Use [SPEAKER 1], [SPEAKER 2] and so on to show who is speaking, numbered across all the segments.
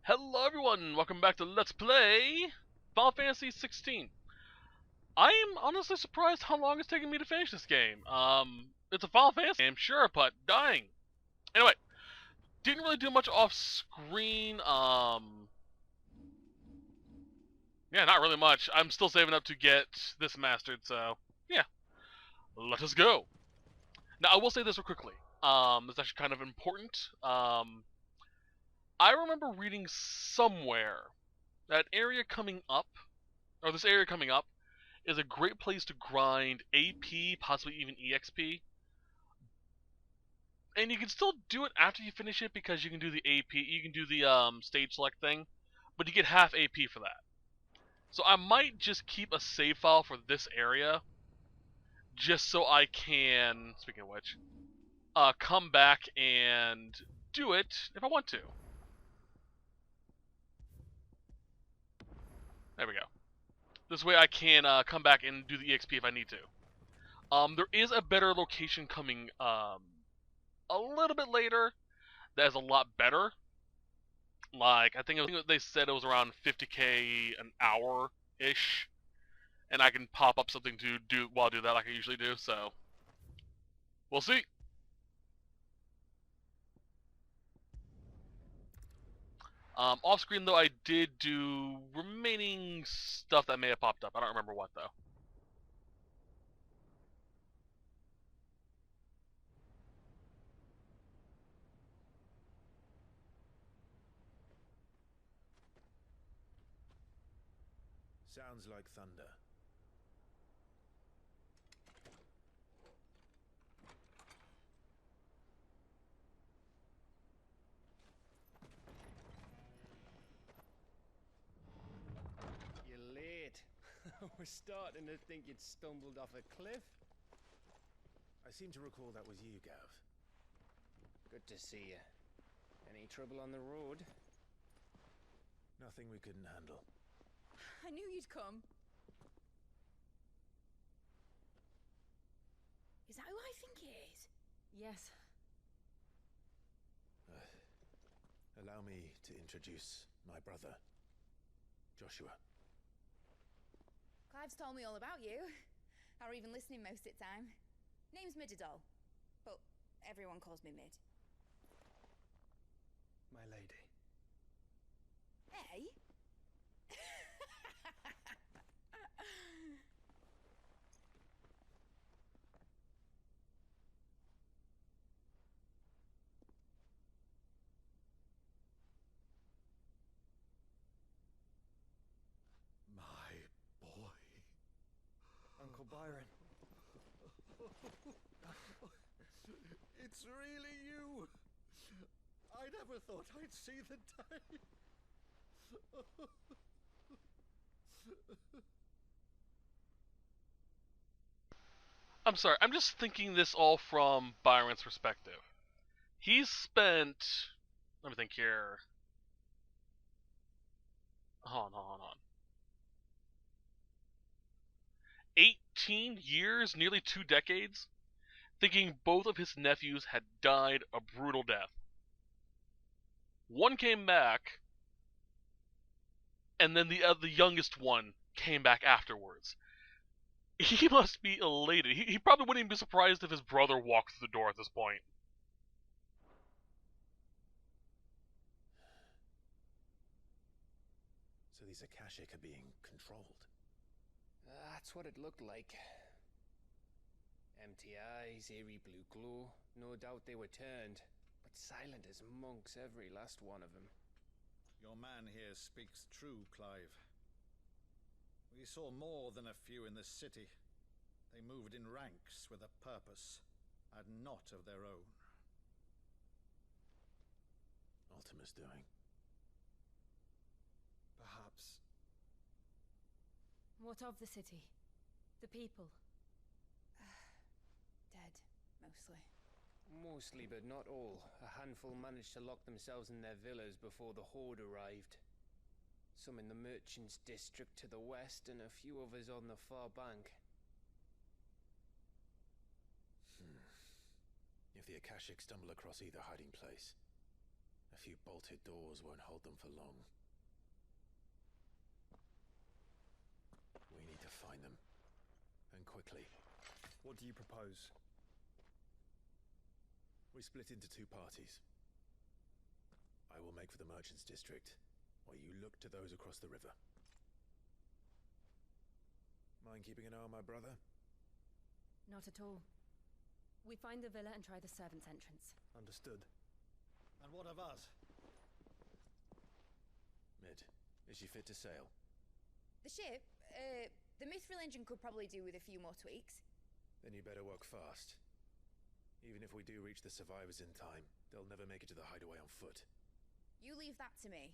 [SPEAKER 1] Hello everyone, welcome back to Let's Play Final Fantasy 16. I am honestly surprised how long it's taken me to finish this game. It's a Final Fantasy game, sure, but dying. Anyway, didn't really do much off screen, yeah, not really much. I'm still saving up to get this mastered, so, yeah. Let us go. Now, I will say this real quickly. It's actually kind of important. I remember reading somewhere that area coming up, or this area coming up, is a great place to grind AP, possibly even EXP. And you can still do it after you finish it because you can do the AP, you can do the stage select thing, but you get half AP for that. So I might just keep a save file for this area, just so I can, speaking of which, come back and do it if I want to. There we go. This way I can come back and do the EXP if I need to. There is a better location coming a little bit later that is a lot better. Like, I think they said it was around 50k an hour ish, and I can pop up something to do while I do that like I usually do. So we'll see. Off screen though, I did do remaining stuff that may have popped up. I don't remember what though.
[SPEAKER 2] Sounds like thunder.
[SPEAKER 3] You're late. We're starting to think you'd stumbled off a cliff.
[SPEAKER 2] I seem to recall that was you, Gav.
[SPEAKER 3] Good to see you. Any trouble on the road?
[SPEAKER 2] Nothing we couldn't handle.
[SPEAKER 4] I knew you'd come. Is that who I think it is? Yes.
[SPEAKER 2] Allow me to introduce my brother, Joshua.
[SPEAKER 4] Clive's told me all about you. Or even listening most of the time. Name's Midadol, but everyone calls me Mid.
[SPEAKER 3] My lady.
[SPEAKER 4] Hey?
[SPEAKER 2] My boy.
[SPEAKER 3] Uncle Byron.
[SPEAKER 2] It's really you! I never thought I'd see the day.
[SPEAKER 1] I'm sorry, I'm just thinking this all from Byron's perspective. He's spent, let me think here. Hold on. 18 years, nearly 2 decades, thinking both of his nephews had died a brutal death. One came back, and then the youngest one came back afterwards. He must be elated. He probably wouldn't even be surprised if his brother walked through the door at this point.
[SPEAKER 2] So these Akashic are being controlled.
[SPEAKER 3] That's what it looked like. Empty eyes, eerie blue glow. No doubt they were turned, but silent as monks, every last one of them.
[SPEAKER 5] Your man here speaks true, Clive. We saw more than a few in the city. They moved in ranks with a purpose, and not of their own.
[SPEAKER 2] Ultima's doing.
[SPEAKER 3] Perhaps.
[SPEAKER 4] What of the city? The people? Dead, mostly.
[SPEAKER 3] Mostly, but not all. A handful managed to lock themselves in their villas before the Horde arrived. Some in the Merchants' District to the west, and a few others on the far bank.
[SPEAKER 2] If the Akashic stumble across either hiding place,
[SPEAKER 6] A few bolted doors won't hold them for long. We need to find them. And quickly.
[SPEAKER 2] What do you propose?
[SPEAKER 6] We split into two parties. I will make for the Merchants District, while you look to those across the river. Mind keeping an eye on my brother?
[SPEAKER 7] Not at all. We find the villa and try the servants' entrance.
[SPEAKER 2] Understood.
[SPEAKER 5] And what of us?
[SPEAKER 6] Mid, is she fit to sail?
[SPEAKER 4] The ship, the mithril engine could probably do with a few more tweaks.
[SPEAKER 6] Then you better work fast. Even if we do reach the survivors in time, they'll never make it to the hideaway on foot.
[SPEAKER 4] You leave that to me.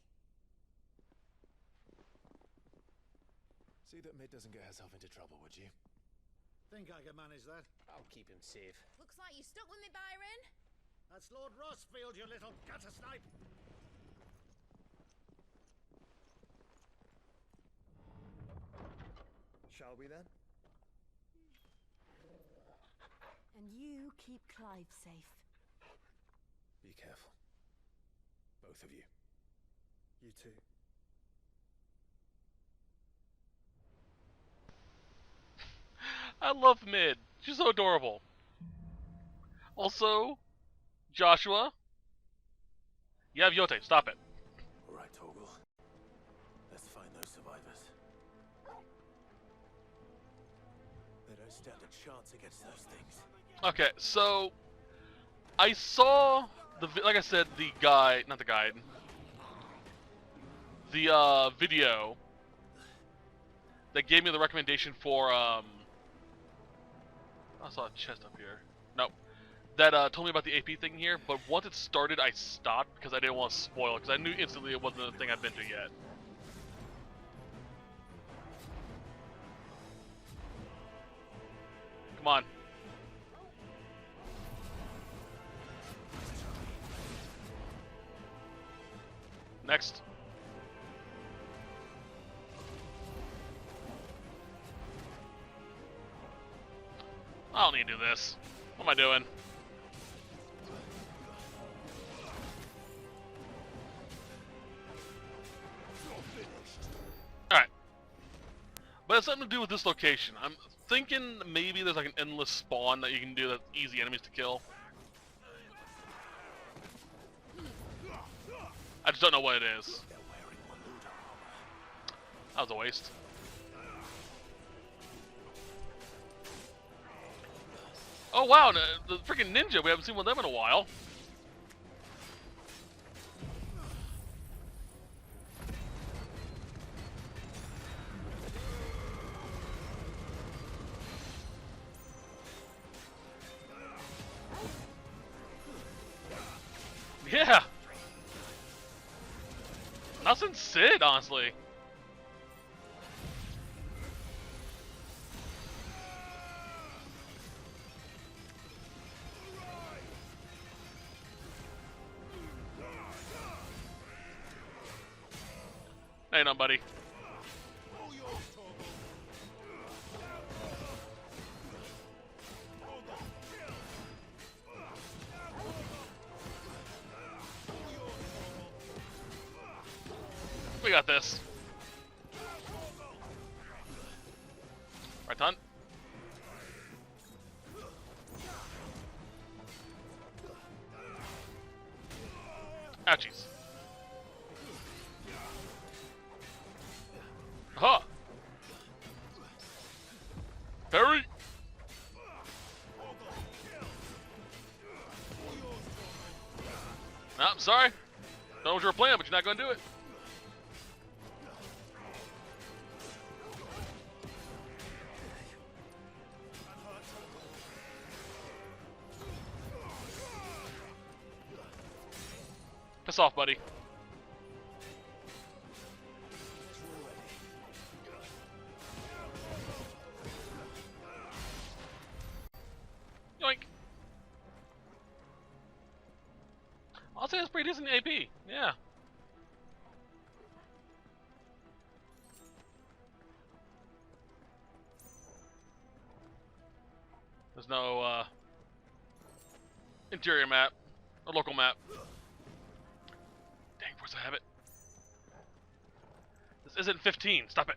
[SPEAKER 6] See that Mid doesn't get herself into trouble, would you?
[SPEAKER 5] Think I can manage that?
[SPEAKER 3] I'll keep him safe.
[SPEAKER 4] Looks like you stuck with me, Byron.
[SPEAKER 5] That's Lord Rosfield, you little gutter snipe!
[SPEAKER 2] Shall we then?
[SPEAKER 7] And you keep Clive safe.
[SPEAKER 6] Be careful. Both of you.
[SPEAKER 2] You too.
[SPEAKER 1] I love Mid. She's so adorable. Also, Joshua. You have Yote. Stop it.
[SPEAKER 6] All right, Torgal. Let's find those survivors. They don't stand a chance against those things.
[SPEAKER 1] Okay, so I saw like I said, the guide, not the guide, the video that gave me the recommendation for I saw a chest up here. No, that told me about the AP thing here. But once it started, I stopped because I didn't want to spoil it because I knew instantly it wasn't the thing I'd been to yet. Come on. Next. I don't need to do this. What am I doing? Alright. But it's something to do with this location. I'm thinking maybe there's like an endless spawn that you can do that's easy enemies to kill. I just don't know what it is. That was a waste. Oh wow, the freaking ninja, we haven't seen one of them in a while. Yeah! Nothing Sid, honestly. Hey, no, buddy. We got this. Right on. Ouchies. Aha! Parry! No, I'm sorry. Don't know what you were playing, but you're not going to do it. Piss off, buddy. Yoink. I'll say it's pretty decent AP. Yeah. There's no interior map or local map. course I have it. This isn't 15. Stop it.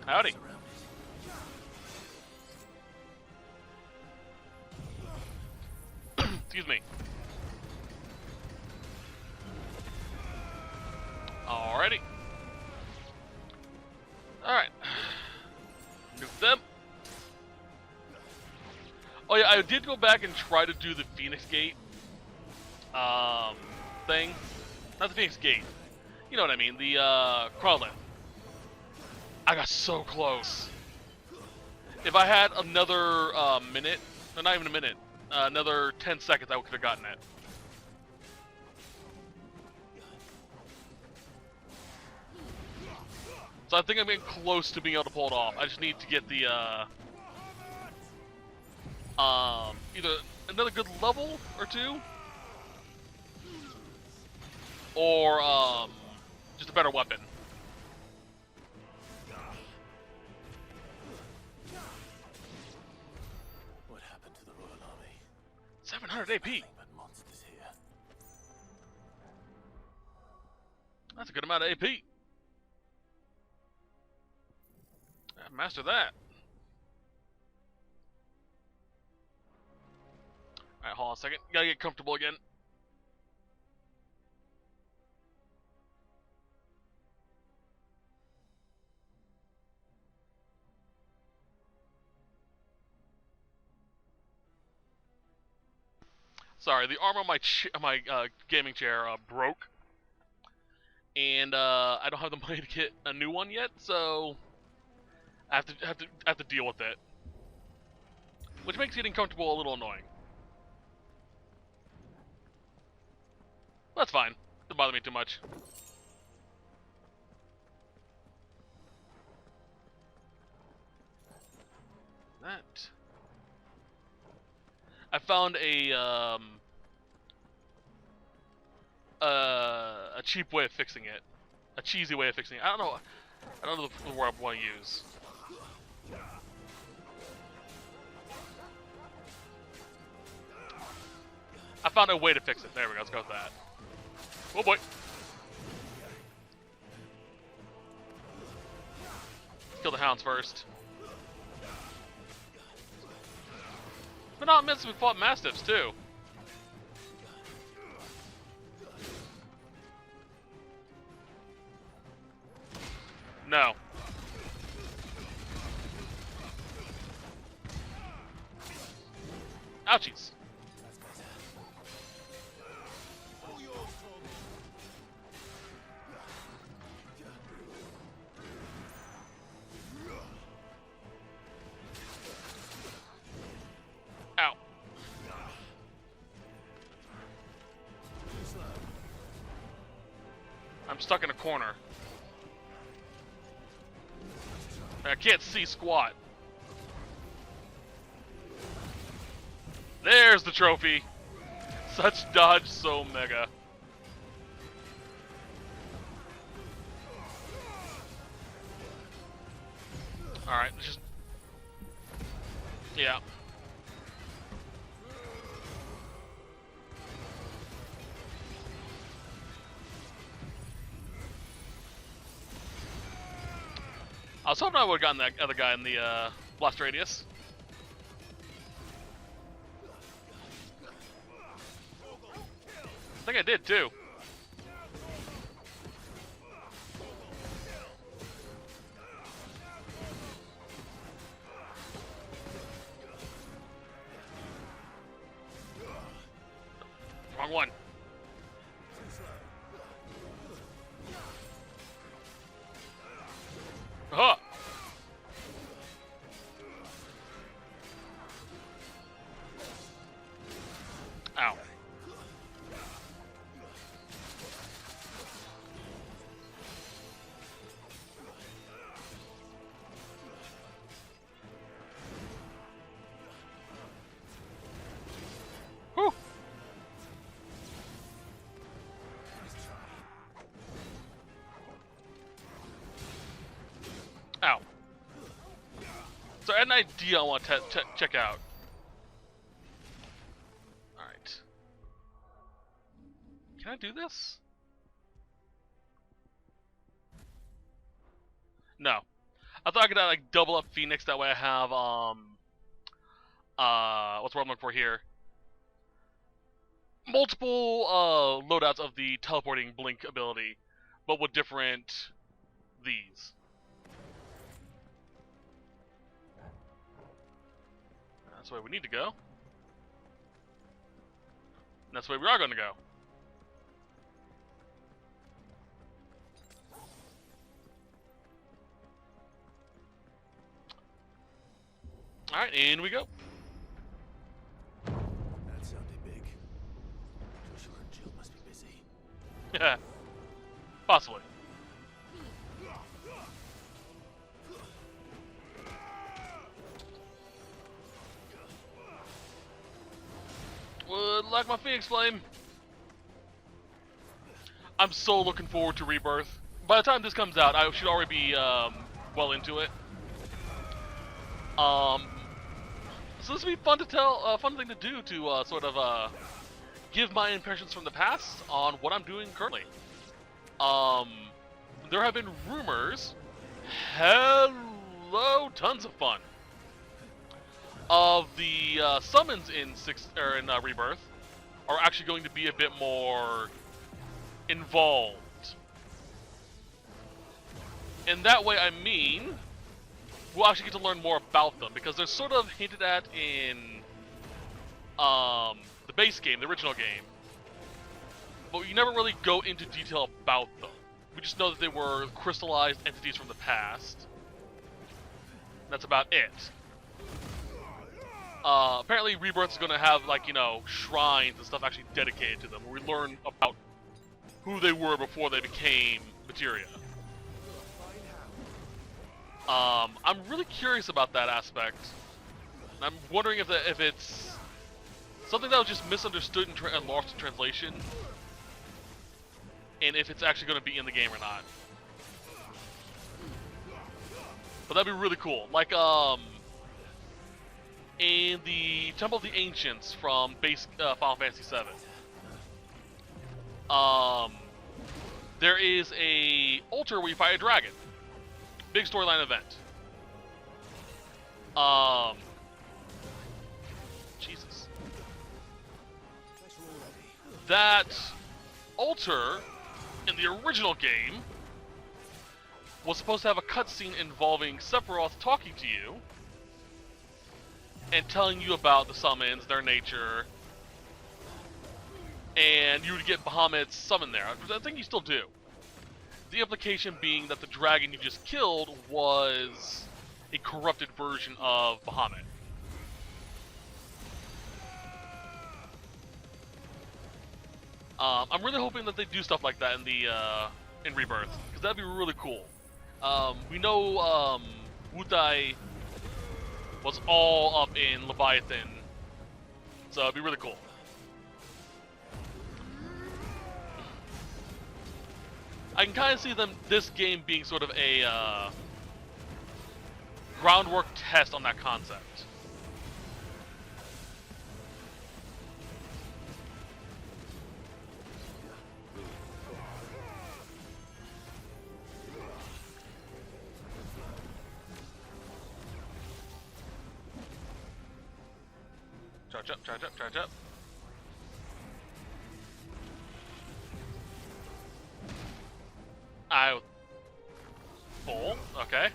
[SPEAKER 1] Howdy. Excuse me. Alrighty. Alright. Nuke them. Oh yeah, I did go back and try to do the Phoenix Gate thing. Not the Phoenix Gate. You know what I mean, the Krautlin. I got so close. If I had another minute, no, not even a minute, another 10 seconds, I could have gotten it. So I think I'm getting close to being able to pull it off. I just need to get the either another good level or two, or just a better weapon.
[SPEAKER 6] What happened to the Royal Army?
[SPEAKER 1] 700 AP.
[SPEAKER 6] Nothing but monsters here.
[SPEAKER 1] That's a good amount of AP. Master that. Alright, hold on a second. Gotta get comfortable again. Sorry, the arm on my gaming chair broke, and I don't have the money to get a new one yet, so I have to deal with it, which makes getting comfortable a little annoying. That's fine. Doesn't bother me too much. That I found a cheap way of fixing it, a cheesy way of fixing it. I don't know the word I want to use. I found a way to fix it. There we go. Let's go with that. Oh boy. Kill the hounds first. But not missed, we fought mastiffs too. No. Ouchies. Ow. I'm stuck in a corner. I can't see squat. There's the trophy. Such dodge, so mega. Alright, just... yeah. I was hoping I would have gotten that other guy in the blast radius. I think I did too. Wrong one. Huh. Ow. Whew. Ow. So I had an idea I want to check out. Can I do this? No. I thought I could like double up Phoenix, that way I have what's what I'm looking for here? Multiple loadouts of the teleporting blink ability, but with different these. That's the way we need to go. And that's the way we are going to go. Alright, in we go.
[SPEAKER 6] That sounded big. Joshua and Jill must be busy.
[SPEAKER 1] Yeah. Possibly. Would like my Phoenix Flame. I'm so looking forward to Rebirth. By the time this comes out, I should already be well into it. So this will be fun to tell, fun thing to do to sort of give my impressions from the past on what I'm doing currently. There have been rumors. Hello, tons of fun. Of the summons in Rebirth are actually going to be a bit more involved. And that way I mean we'll actually get to learn more about them, because they're sort of hinted at in the base game, the original game. But you never really go into detail about them. We just know that they were crystallized entities from the past. That's about it. Apparently Rebirth is going to have, like, you know, shrines and stuff actually dedicated to them, where we learn about who they were before they became materia. I'm really curious about that aspect. I'm wondering if it's something that was just misunderstood and lost in translation, and if it's actually going to be in the game or not. But that'd be really cool. Like, in the Temple of the Ancients from base Final Fantasy VII, there is a altar where you fight a dragon. Big storyline event. Jesus. That altar in the original game was supposed to have a cutscene involving Sephiroth talking to you and telling you about the summons, their nature, and you would get Bahamut's summon there. I think you still do. The implication being that the dragon you just killed was a corrupted version of Bahamut. I'm really hoping that they do stuff like that in Rebirth, because that'd be really cool. We know Wutai was all up in Leviathan, so it'd be really cool. I can kind of see this game being sort of a groundwork test on that concept. Charge up, charge up, charge up. Full, okay.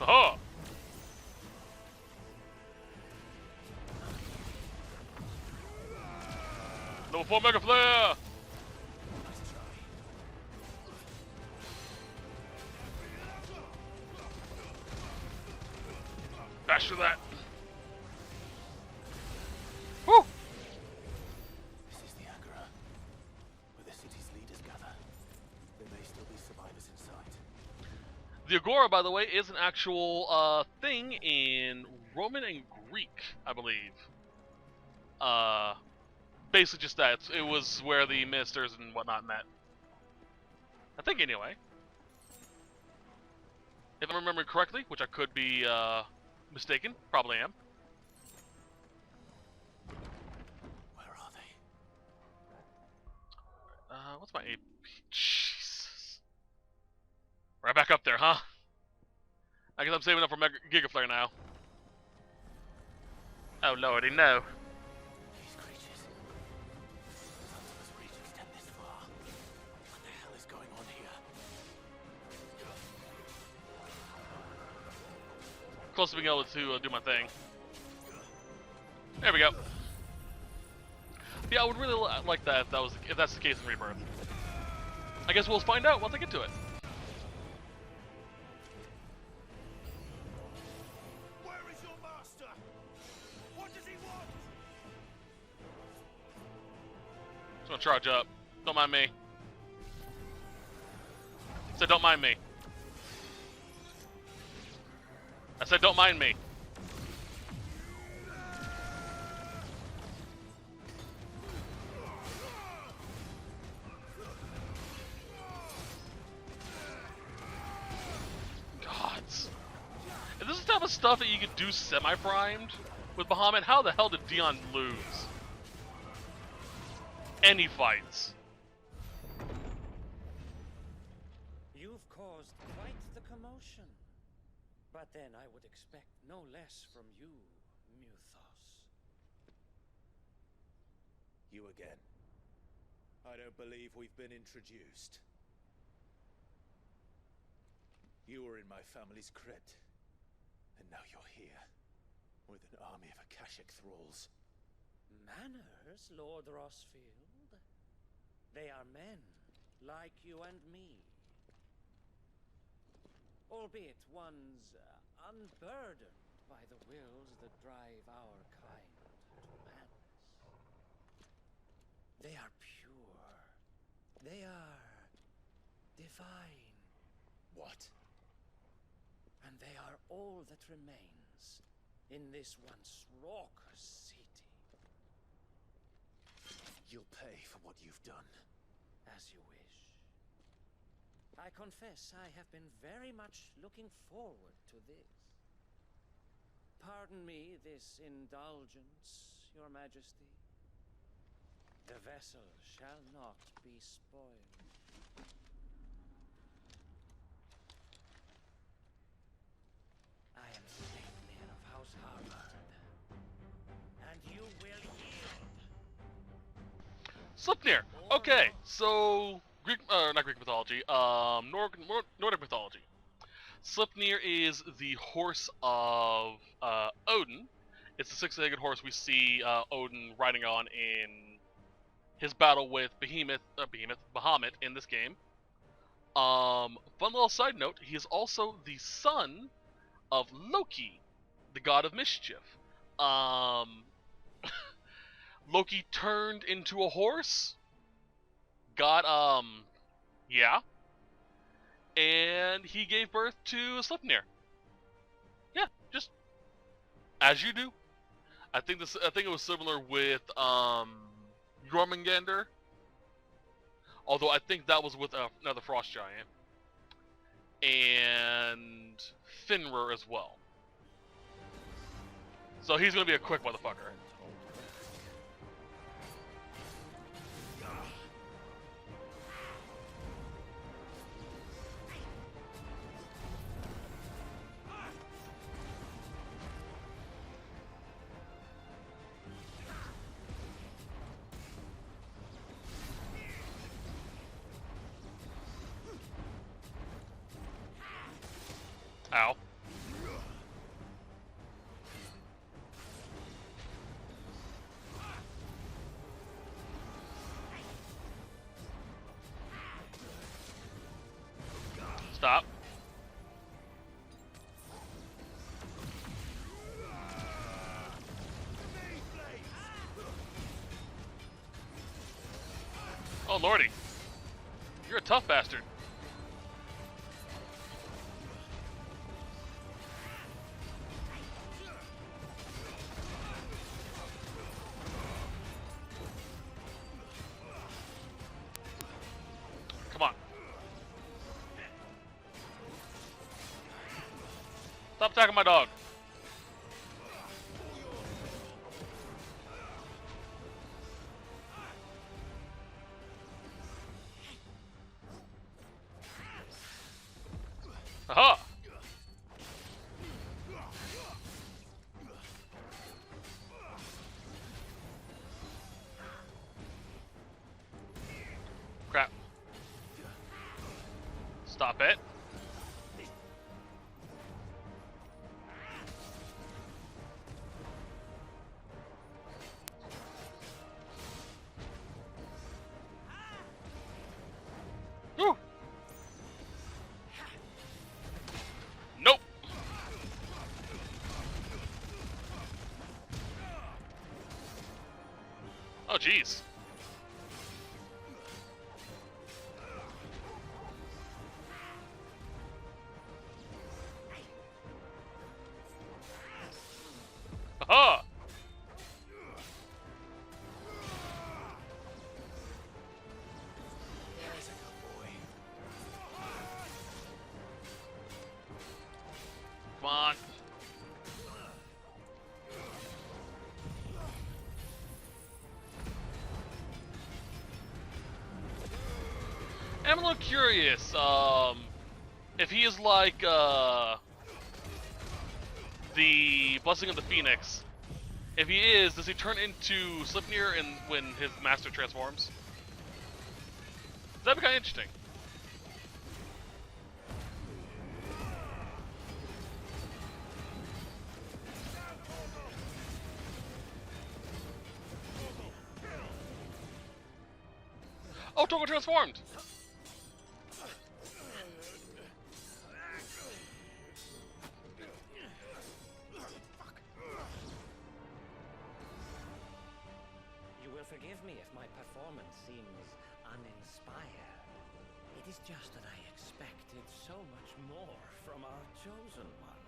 [SPEAKER 1] Oh! Level 4 Mega Flare! Bash for that. Woo!
[SPEAKER 6] This is the Agora, where the city's leaders gather. There may still be survivors inside.
[SPEAKER 1] The Agora, by the way, is an actual thing in Roman and Greek, I believe. Basically just that. It was where the ministers and whatnot met. I think, anyway. If I'm remembering correctly, which I could be mistaken, probably am. What's my AP? Jesus. Right back up there, huh? I guess I'm saving up for Gigaflare now. Oh lordy, no.
[SPEAKER 6] These creatures. Zanzibar's reach extend this far. What the hell is going on here?
[SPEAKER 1] Close to being able to do my thing. There we go. Yeah, I would really like that if that's the case in Rebirth. I guess we'll find out once I get to it.
[SPEAKER 6] Where is your master? What does he want?
[SPEAKER 1] Just gonna charge up. Don't mind me. I said don't mind me. I said don't mind me. Gods. If this is the type of stuff that you could do semi-primed with Bahamut, how the hell did Dion lose? Any fights.
[SPEAKER 8] You've caused quite the commotion. But then I would expect no less from you, Muthos.
[SPEAKER 6] You again. I don't believe we've been introduced. You were in my family's crypt, and now you're here, with an army of Akashic thralls.
[SPEAKER 8] Manners, Lord Rosfield. They are men, like you and me. Albeit ones unburdened by the wills that drive our kind to madness. They are pure. They are divine.
[SPEAKER 6] What?
[SPEAKER 8] And they are all that remains in this once raucous city.
[SPEAKER 6] You'll pay for what you've done.
[SPEAKER 8] As you wish. I confess I have been very much looking forward to this. Pardon me this indulgence, Your Majesty. The vessel shall not be spoiled. I am Sleipnir of House Harvard, and you will yield.
[SPEAKER 1] Sleipnir. Okay, so Greek, not Greek mythology. Nordic mythology. Sleipnir is the horse of Odin. It's the six-legged horse we see Odin riding on in his battle with Bahamut in this game. Fun little side note: he is also the son of Loki, the god of mischief. Loki turned into a horse. And he gave birth to Sleipnir. Yeah, just as you do. I think it was similar with Jormungandr. Although I think that was with another frost giant. And Finrir as well. So he's gonna be a quick motherfucker. Ow. Stop. Oh lordy. You're a tough bastard. Come on. Stop attacking my dog. Stop it. Whew. Nope. Oh, jeez. Aha!
[SPEAKER 6] There's a good boy.
[SPEAKER 1] Come on. I'm a little curious, if he is like, the Blessing of the Phoenix. If he is, does he turn into Slipnir when his master transforms? That'd be kind of interesting. Oh, Togo transformed!
[SPEAKER 8] You will forgive me if my performance seems uninspired. It is just that I expected so much more from our chosen one.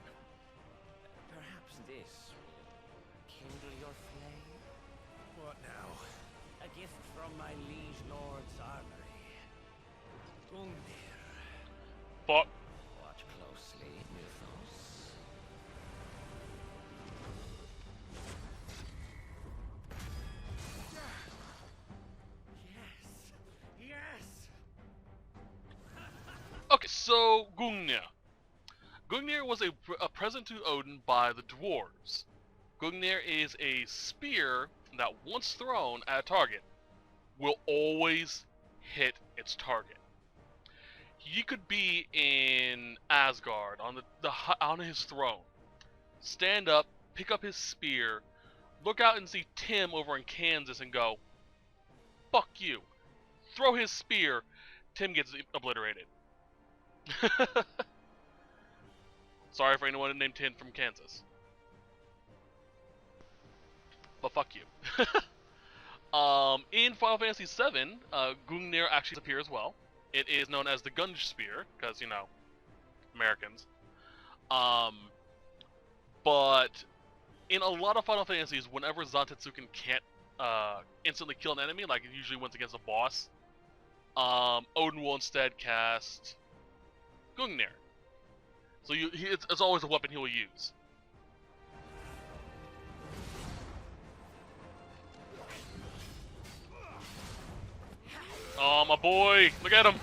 [SPEAKER 8] Perhaps this will kindle your flame?
[SPEAKER 6] What now?
[SPEAKER 8] A gift from my liege lord's armory. Gungnir.
[SPEAKER 1] Fuck.
[SPEAKER 8] Watch closely, Mythos. Yes! Yes!
[SPEAKER 1] Okay, so Gungnir. Gungnir was a present to Odin by the dwarves. Gungnir is a spear that, once thrown at a target, will always hit its target. He could be in Asgard on his throne, stand up, pick up his spear, look out and see Tim over in Kansas and go, "Fuck you!" Throw his spear. Tim gets obliterated. Sorry for anyone named Tim from Kansas. But fuck you. In Final Fantasy VII, Gungnir actually appears as well. It is known as the Gunge Spear, because, you know, Americans. But in a lot of Final Fantasies, whenever Zantetsuken can't instantly kill an enemy, like it usually wins against a boss, Odin will instead cast Gungnir. So it's always a weapon he will use. Oh, my boy! Look at him!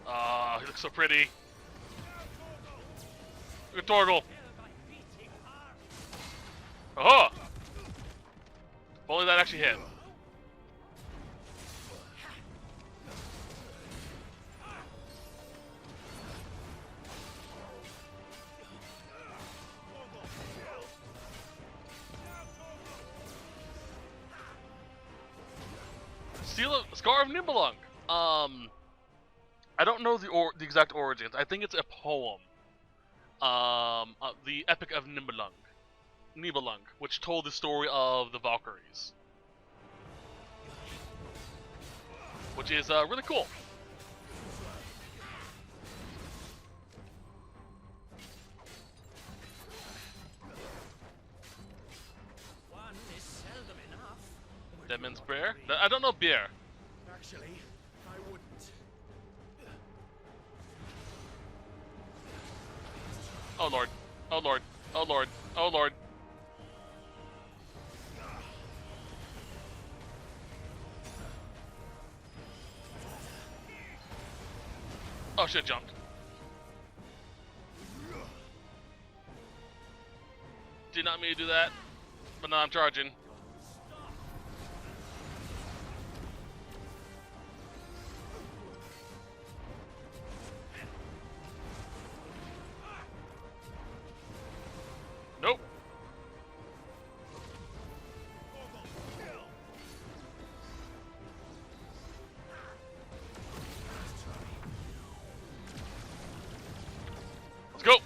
[SPEAKER 1] Ah, he looks so pretty. Look at Torgal. Oh! If only that actually hit. Scar of Nibelung. I don't know the exact origins. I think it's a poem. The Epic of Nibelung, which told the story of the Valkyries, which is really cool.
[SPEAKER 8] One is seldom enough.
[SPEAKER 1] Demon's Bear? I don't know beer.
[SPEAKER 2] Actually, I wouldn't.
[SPEAKER 1] Oh lord. Oh lord. Oh lord. Oh lord. Oh shit, jumped. Did not mean to do that, but now I'm charging. Nope. Let's go.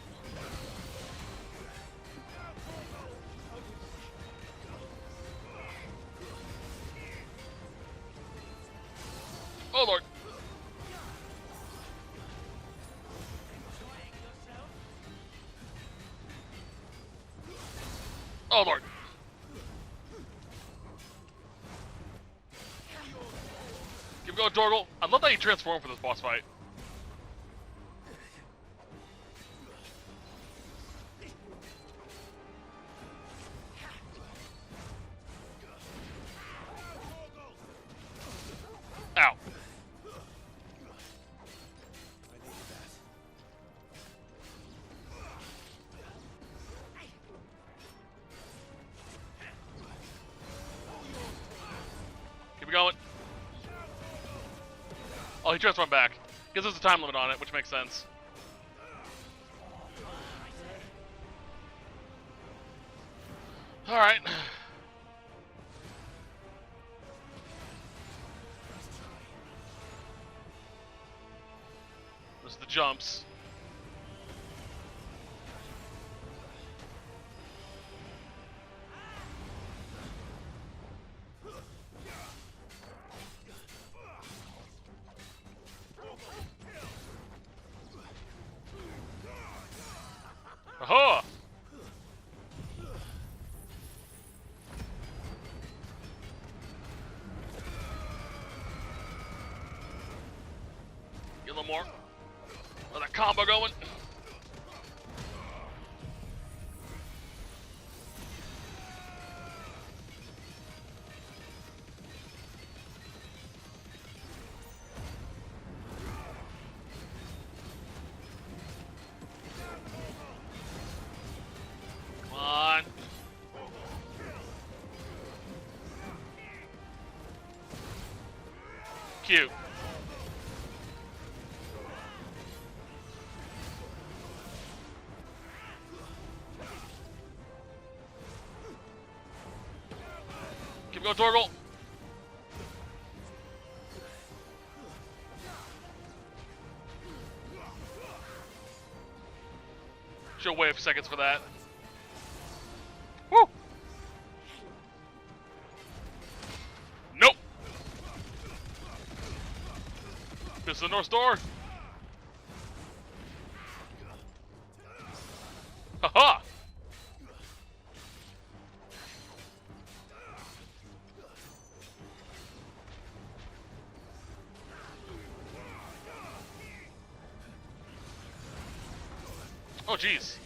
[SPEAKER 1] Oh Lord. Oh Lord. Keep going, Dorgle. I love that he transformed for this boss fight. Ow. Keep it going. Oh, he transformed back. Because there's a time limit on it, which makes sense. Alright. There's the jumps. Aha! Get a little more. Let that combo going. Come on. Cute. Keep going, Torgal. She'll wait a few seconds for that. Woo! Nope. This is the North Star. Haha! Oh, jeez.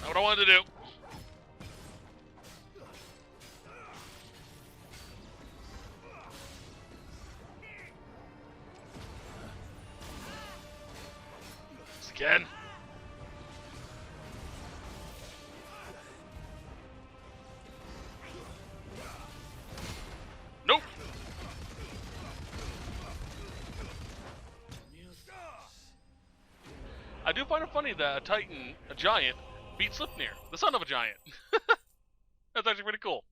[SPEAKER 1] Not what I wanted to do. This again. Nope. I do find it funny that a Titan, a giant, beat Slipnir, the son of a giant. That's actually pretty cool.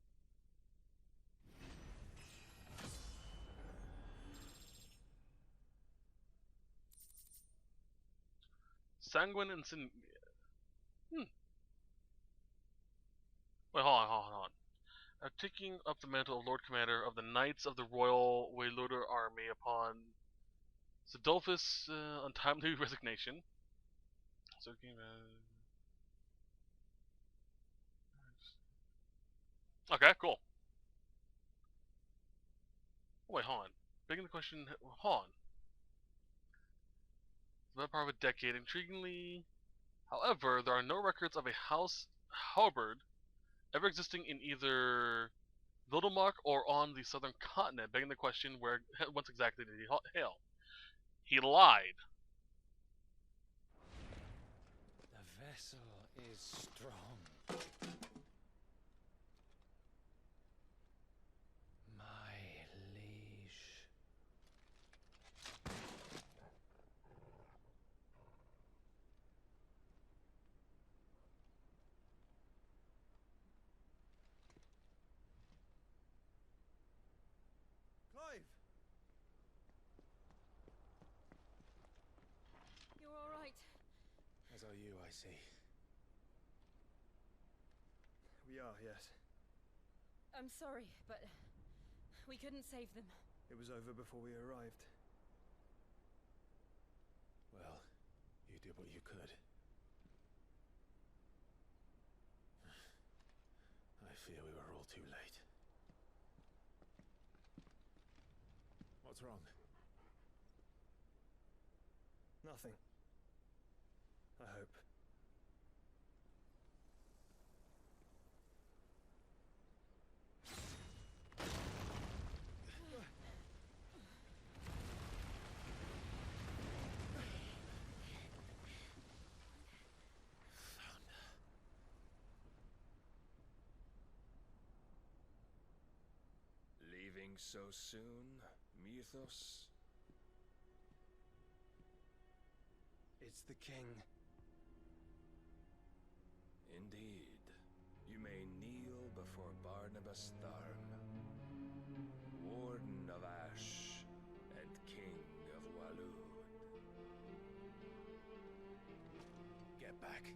[SPEAKER 1] Sanguine and Sin. Wait, hold on. Taking up the mantle of Lord Commander of the Knights of the Royal Wayloader Army upon Zidolphus' untimely resignation. So, okay, cool. Oh, wait, hold on. Begging the question, hold on. It's about part of a decade. Intriguingly, however, there are no records of a house halberd ever existing in either Vildemark or on the southern continent. Begging the question, whence exactly did he hail? He lied.
[SPEAKER 3] vessel is strong. My liege.
[SPEAKER 2] Clive!
[SPEAKER 7] You're all right.
[SPEAKER 3] As are you, I see.
[SPEAKER 2] We are, yes.
[SPEAKER 7] I'm sorry, but we couldn't save them.
[SPEAKER 2] It was over before we arrived.
[SPEAKER 3] Well, you did what you could. I fear we were all too late. What's wrong?
[SPEAKER 2] Nothing. I hope.
[SPEAKER 3] Leaving so soon, Mythos?
[SPEAKER 2] It's the king.
[SPEAKER 3] Indeed. You may kneel before Barnabas Tharm, Warden of Ash and King of Waloed. Get back.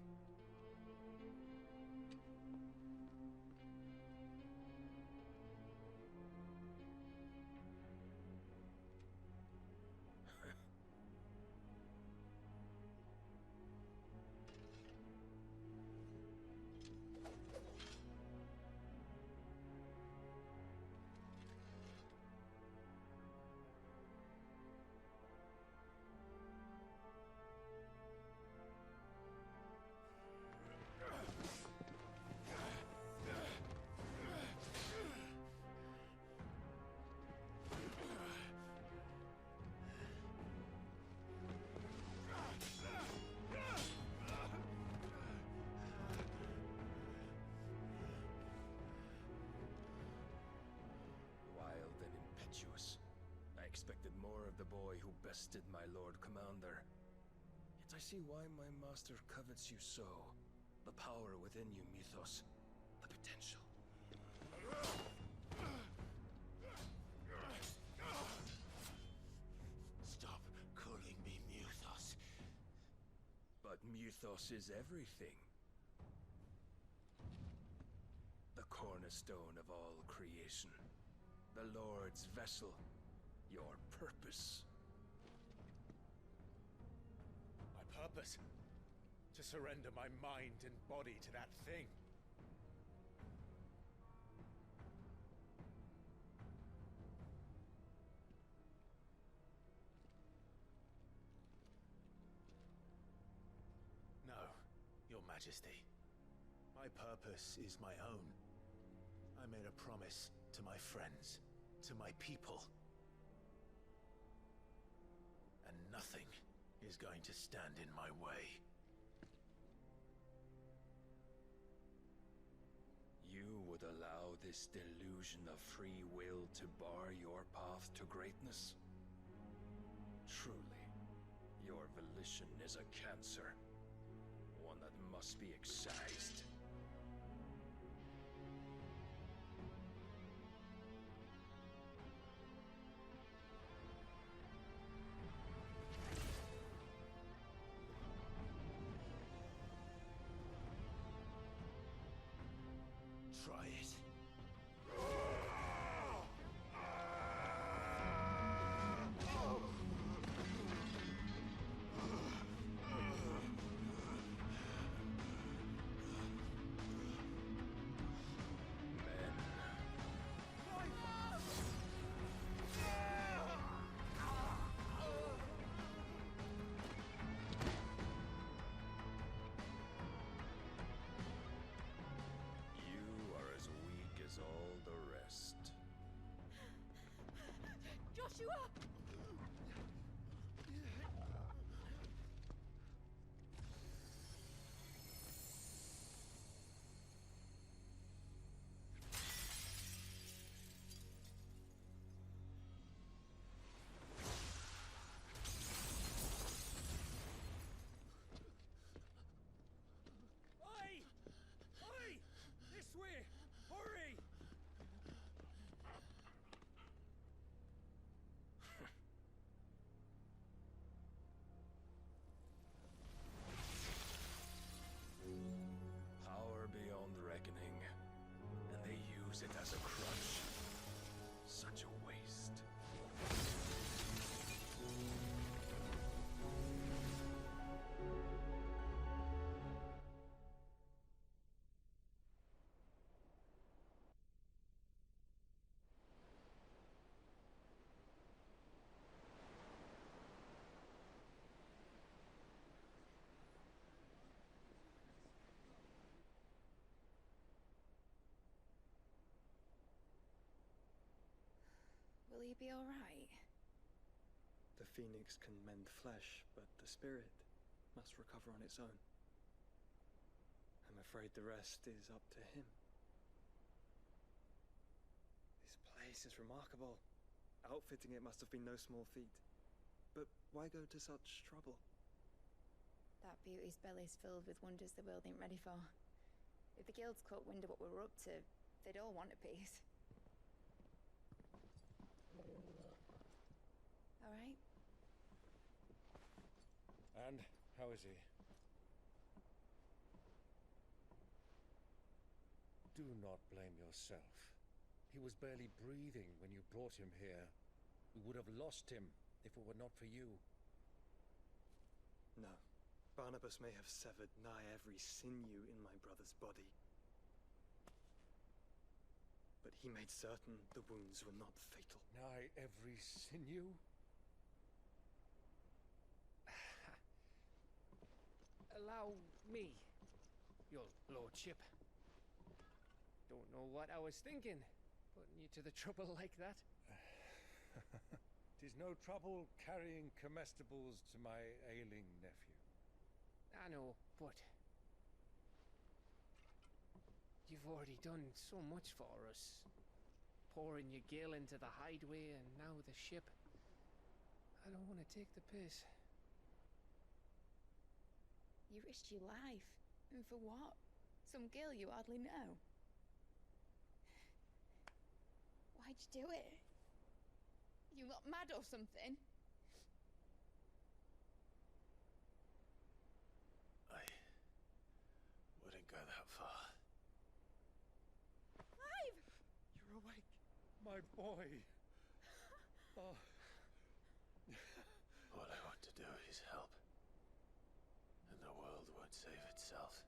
[SPEAKER 3] Wild and impetuous. I expected more of the boy who bested my Lord Commander. Yet I see why my master covets you so. The power within you, Mythos. The potential.
[SPEAKER 6] Stop calling me Mythos.
[SPEAKER 3] But Mythos is everything. The cornerstone of all creation. The Lord's vessel. Your purpose.
[SPEAKER 9] My purpose? To surrender my mind and body to that thing.
[SPEAKER 6] No, Your Majesty. My purpose is my own. I made a promise to my friends, to my people. And nothing is going to stand in my way.
[SPEAKER 3] You would allow this delusion of free will to bar your path to greatness? Truly, your volition is a cancer. One that must be excised.
[SPEAKER 6] Try it.
[SPEAKER 3] You are as
[SPEAKER 6] use it as a crutch. Such a waste.
[SPEAKER 4] Will he be alright?
[SPEAKER 10] The phoenix can mend flesh, but the spirit must recover on its own. I'm afraid the rest is up to him. This place is remarkable. Outfitting it must have been no small feat. But why go to such trouble?
[SPEAKER 4] That beauty's belly's filled with wonders the world ain't ready for. If the guilds caught wind of what we're up to, they'd all want a piece. Alright?
[SPEAKER 6] And how is he? Do not blame yourself. He was barely breathing when you brought him here. We would have lost him if it were not for you.
[SPEAKER 10] No. Barnabas may have severed nigh every sinew in my brother's body. But he made certain the wounds were not fatal.
[SPEAKER 6] Nigh every sinew?
[SPEAKER 3] Allow me, your lordship. Don't know what I was thinking, putting you to the trouble like that.
[SPEAKER 6] 'Tis no trouble carrying comestibles to my ailing nephew.
[SPEAKER 3] I know, but you've already done so much for us. Pouring your gil into the hideaway and now the ship. I don't want to take the piss.
[SPEAKER 4] You risked your life. And for what? Some girl you hardly know. Why'd you do it? You not mad or something?
[SPEAKER 6] I wouldn't go that far.
[SPEAKER 4] Clive!
[SPEAKER 6] You're awake, my boy. Oh. All I want to do is help. And the world won't save itself.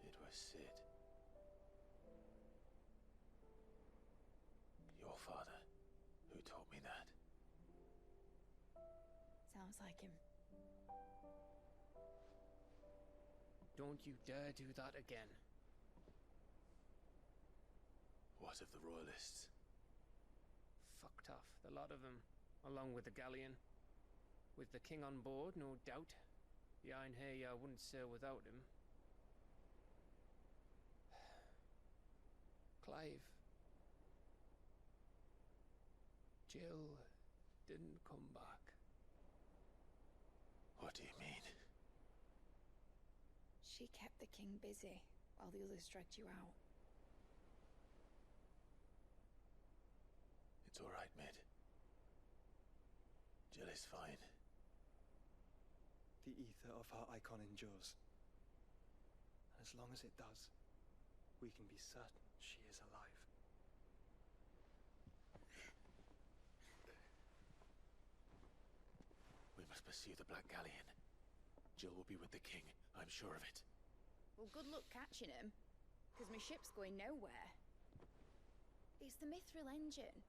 [SPEAKER 6] It was Sid. Your father, who taught me that.
[SPEAKER 4] Sounds like him.
[SPEAKER 3] Don't you dare do that again.
[SPEAKER 6] What of the royalists?
[SPEAKER 3] Fucked off, the lot of them, along with the galleon. With the king on board, no doubt. Behind here, I wouldn't sail without him. Clive. Jill didn't come back.
[SPEAKER 6] What do you mean?
[SPEAKER 4] She kept the king busy while the others dragged you out.
[SPEAKER 6] It's all right, Mid. Jill is fine.
[SPEAKER 10] The ether of her icon endures. And as long as it does, we can be certain she is alive.
[SPEAKER 6] We must pursue the Black Galleon. Jill will be with the king, I'm sure of it.
[SPEAKER 4] Well, good luck catching him, because my ship's going nowhere. It's the Mithril engine.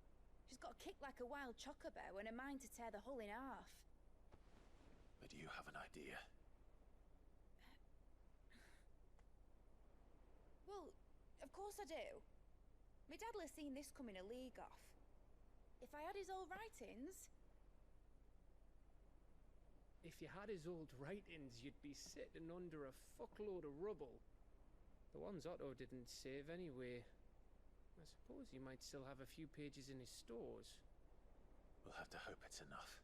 [SPEAKER 4] She's got a kick like a wild chocobo and a mind to tear the hull in half.
[SPEAKER 6] But do you have an idea?
[SPEAKER 4] Well, of course I do. My dad'll have seen this coming a league off. If I had his old writings...
[SPEAKER 3] If you had his old writings, you'd be sitting under a fuckload of rubble. The ones Otto didn't save anyway. I suppose he might still have a few pages in his stores.
[SPEAKER 6] We'll have to hope it's enough.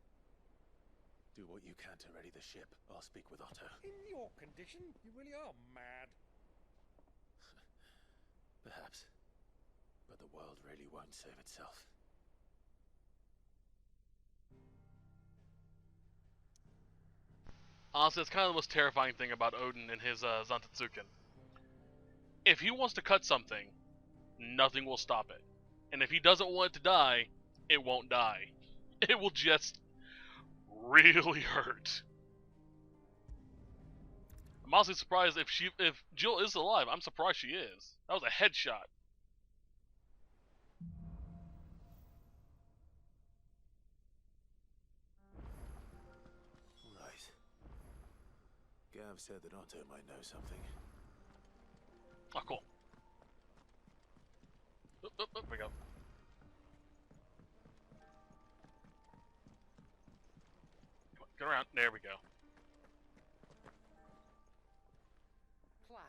[SPEAKER 6] Do what you can to ready the ship. I'll speak with Otto.
[SPEAKER 9] In your condition, you really are mad.
[SPEAKER 6] Perhaps. But the world really won't save itself.
[SPEAKER 1] Honestly, it's kind of the most terrifying thing about Odin and his Zantetsuken. If he wants to cut something, nothing will stop it. And if he doesn't want it to die, it won't die. It will just really hurt. I'm honestly surprised if Jill is alive. I'm surprised she is. That was a headshot.
[SPEAKER 6] Right. Gav said that Otto might know something.
[SPEAKER 1] Oh, cool. There we go. Get around. There we go.
[SPEAKER 11] Clive.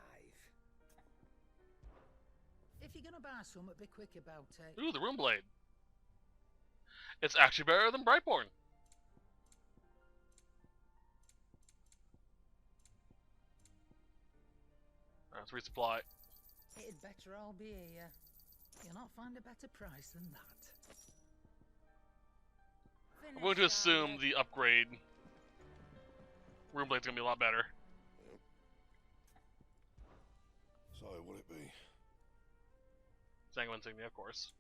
[SPEAKER 11] If you're gonna buy some, be quick about it.
[SPEAKER 1] Ooh, the Rune Blade. It's actually better than Brightborn. Let's resupply.
[SPEAKER 11] It'd better all be here. You'll not find a better price than that.
[SPEAKER 1] I'm going to assume the upgrade Rune Blade's gonna be a lot better.
[SPEAKER 12] Yep. So, what'd it be?
[SPEAKER 1] Sanguine Insignia, of course.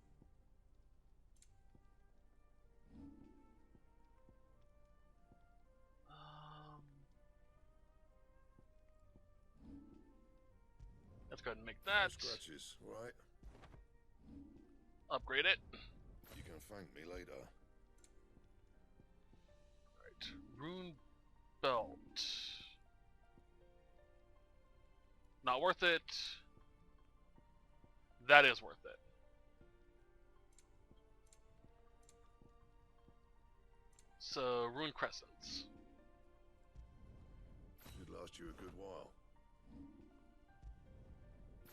[SPEAKER 1] Let's go ahead and make that.
[SPEAKER 12] No scratches, right?
[SPEAKER 1] Upgrade it.
[SPEAKER 12] You can thank me later.
[SPEAKER 1] Alright. Rune Belt. Not worth it. That is worth it. So, Rune Crescents.
[SPEAKER 12] Should last you a good while.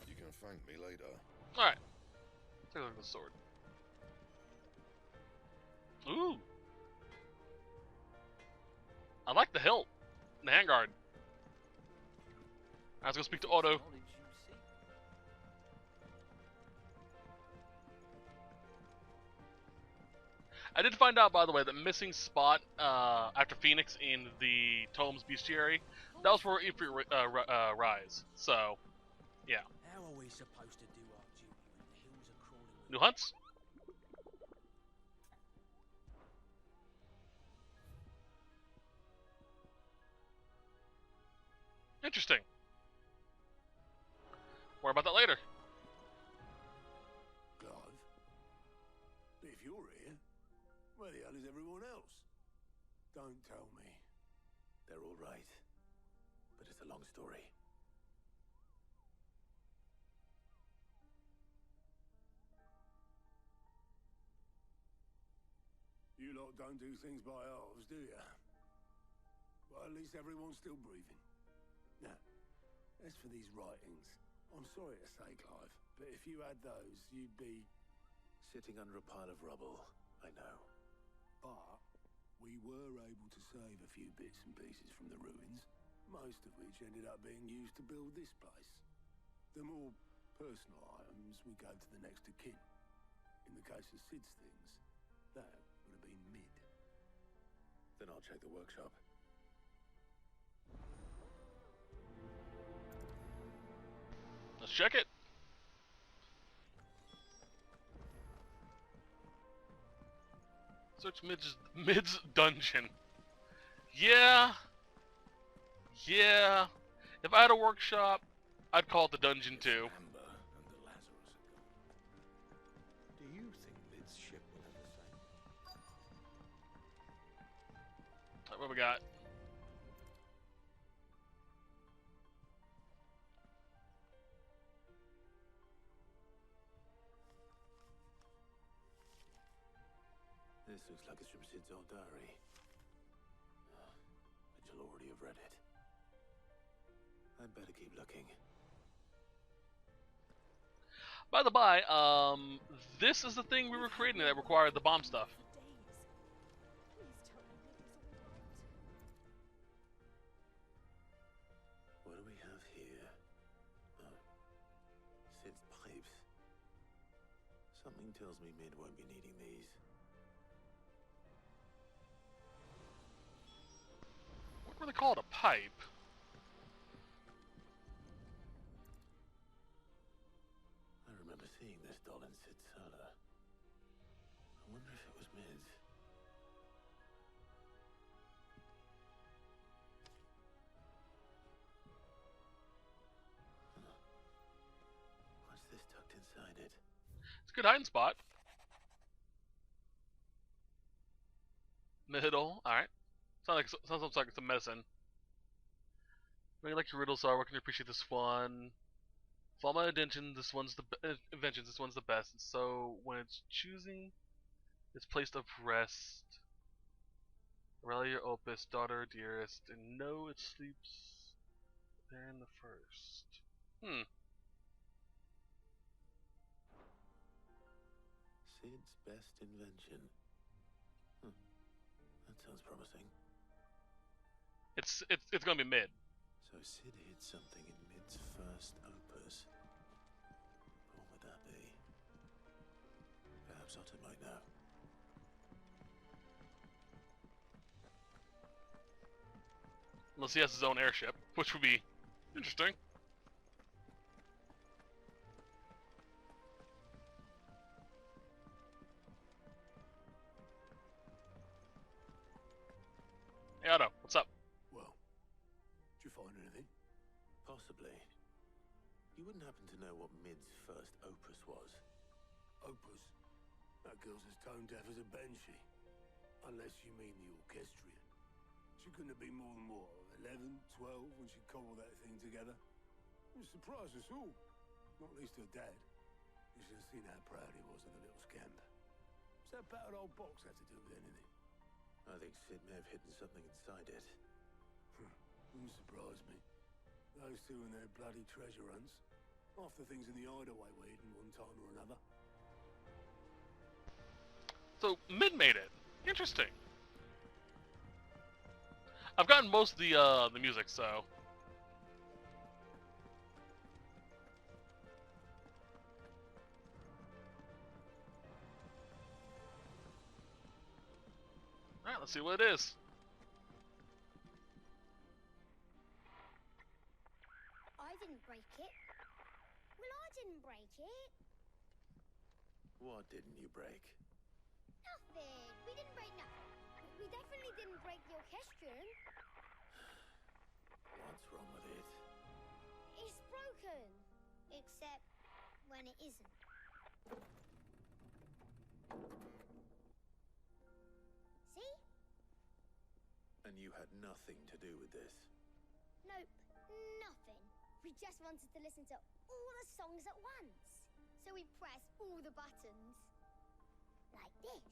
[SPEAKER 12] You can thank me later.
[SPEAKER 1] Alright. Take a look at the sword. Ooh. I like the hilt. And the handguard. I was gonna speak to Otto. I did find out, by the way, that missing spot after Phoenix in the Tomes Bestiary, that was for Ifrit Rise. So, yeah.
[SPEAKER 8] How are we supposed to do our duty when the hills are crawling?
[SPEAKER 1] New hunts? Interesting. More about that later.
[SPEAKER 6] Clive? But if you're here, where the hell is everyone else? Don't tell me. They're all right. But it's a long story. You lot don't do things by halves, do you? Well, at least everyone's still breathing. Now, as for these writings, I'm sorry to say, Clive, but if you had those, you'd be... sitting under a pile of rubble, I know. But we were able to save a few bits and pieces from the ruins, most of which ended up being used to build this place. The more personal items we go to the next of kin. In the case of Sid's things, that would have been mid. Then I'll check the workshop.
[SPEAKER 1] Let's check it. Search Mid's dungeon. Yeah. Yeah. If I had a workshop, I'd call it the dungeon too.
[SPEAKER 6] Amber and the Lazarus are gone. Do you think Lid's ship will have the same?
[SPEAKER 1] Alright, what we got?
[SPEAKER 6] This looks like it's from Sid's old diary. But you'll already have read it. I'd better keep looking.
[SPEAKER 1] By the by, this is the thing we were creating that required the bomb stuff.
[SPEAKER 6] What do we have here? Oh, Sid's pipes. Something tells me Mid won't be needing these.
[SPEAKER 1] What were they called? A pipe?
[SPEAKER 6] I remember seeing seeing this doll in Sid's cellar. I wonder if it was Mid's. What's this tucked inside it?
[SPEAKER 1] It's a good hiding spot. Middle. Alright. Sounds like it's a medicine. Really like your riddles are. Where can you appreciate this one? Of all my inventions, this one's the best. And so when it's choosing its place of rest, rally your opus, daughter, dearest, and know it sleeps there in the first.
[SPEAKER 6] Sid's best invention. That sounds promising.
[SPEAKER 1] It's gonna be mid.
[SPEAKER 6] So Sid hid something in Mid's first opus. What would that be? Perhaps Otter might know.
[SPEAKER 1] Unless he has his own airship, which would be interesting. Hey Otto, what's up?
[SPEAKER 6] Well, did you find anything? Possibly. You wouldn't happen to know what Mid's first opus was? Opus? That girl's as tone deaf as a banshee. Unless you mean the orchestrion. She couldn't have been more than, what, 11, 12 when she cobbled that thing together? It was surprised us all. Not least her dad. You should have seen how proud he was of the little scamp. What's that battered old box have to do with anything? I think Sid may have hidden something inside it. Wouldn't surprise me. Those two and their bloody treasure hunts. Half the things in the hideaway were hidden one time or another.
[SPEAKER 1] So mid made it. Interesting. I've gotten most of the music, so. Alright, let's see what it is.
[SPEAKER 13] I didn't break it. Well, I didn't break it.
[SPEAKER 6] What didn't you break?
[SPEAKER 13] Nothing. We didn't break nothing. We definitely didn't break the orchestrion.
[SPEAKER 6] What's wrong with it?
[SPEAKER 13] It's broken. Except when it isn't. See?
[SPEAKER 6] And you had nothing to do with this?
[SPEAKER 13] Nope. Nothing. We just wanted to listen to all the songs at once. So we pressed all the buttons. Like this.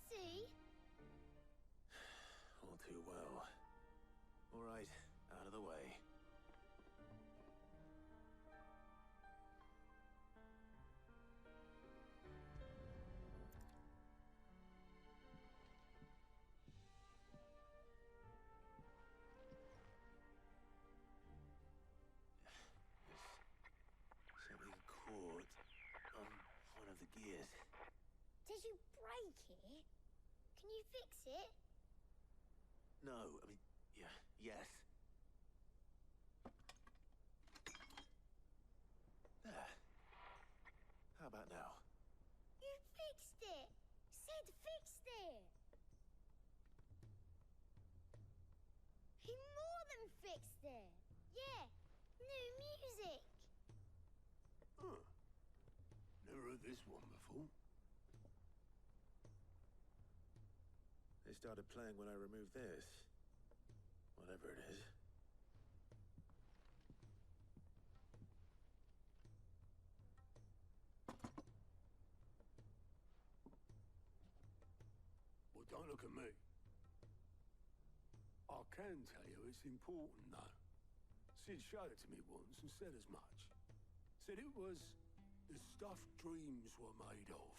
[SPEAKER 13] See?
[SPEAKER 6] All too well. All right, out of the way. There's something caught on one of the gears.
[SPEAKER 13] Did you break it? Can you fix it?
[SPEAKER 6] No, I mean, yeah, yes. There. How about now?
[SPEAKER 13] You fixed it! Sid fixed it! He more than fixed it! Yeah, new music!
[SPEAKER 6] Huh. Never heard this one before. They started playing when I removed this. Whatever it is. Well, don't look at me. I can tell you it's important, though. Sid showed it to me once and said as much. Said it was the stuff dreams were made of.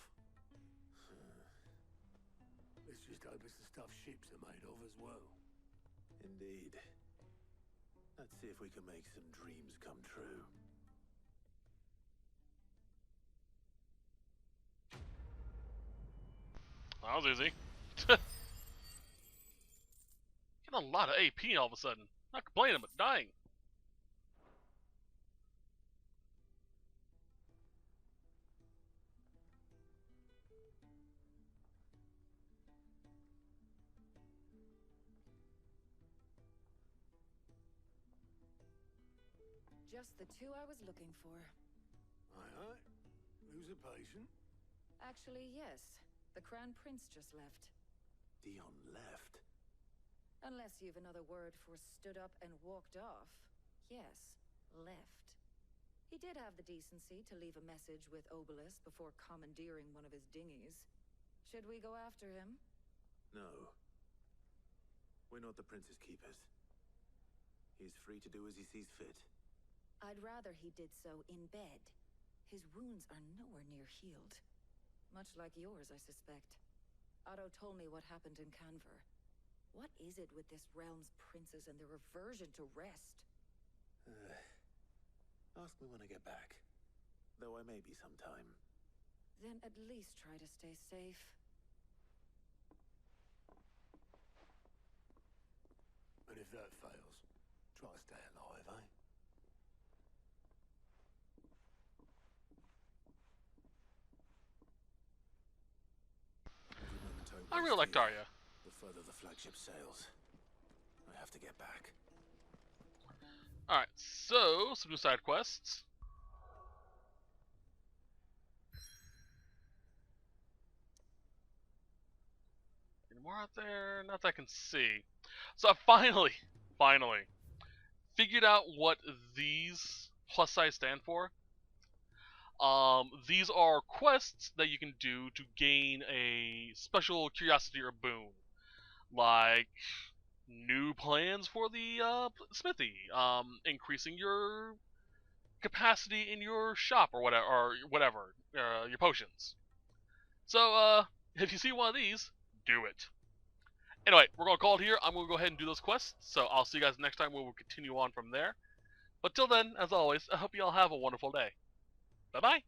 [SPEAKER 6] Let's just hope it's the stuff ships are made of as well. Indeed. Let's see if we can make some dreams come true.
[SPEAKER 1] That was easy. Getting a lot of AP all of a sudden. Not complaining, but dying.
[SPEAKER 14] Just the two I was looking for.
[SPEAKER 6] Aye. Lose a patient?
[SPEAKER 14] Actually, yes. The Crown Prince just left.
[SPEAKER 6] Dion left?
[SPEAKER 14] Unless you've another word for stood up and walked off. Yes, left. He did have the decency to leave a message with Obelisk before commandeering one of his dinghies. Should we go after him?
[SPEAKER 6] No. We're not the Prince's keepers. He's free to do as he sees fit.
[SPEAKER 14] I'd rather he did so in bed. His wounds are nowhere near healed. Much like yours, I suspect. Otto told me what happened in Canver. What is it with this realm's princes and their aversion to rest?
[SPEAKER 6] Ask me when I get back. Though I may be sometime.
[SPEAKER 14] Then at least try to stay safe.
[SPEAKER 6] And if that fails, try to stay alive, eh?
[SPEAKER 1] I really like Daria.
[SPEAKER 6] The further the flagship sails, I have to get back.
[SPEAKER 1] Alright, so some new side quests. Any more out there? Not that I can see. So I finally figured out what these plus size stand for. These are quests that you can do to gain a special curiosity or boon, like new plans for the smithy, increasing your capacity in your shop or whatever, your potions. So, if you see one of these, do it. Anyway, we're gonna call it here. I'm gonna go ahead and do those quests. So I'll see you guys next time where we'll continue on from there. But till then, as always, I hope you all have a wonderful day. Bye-bye.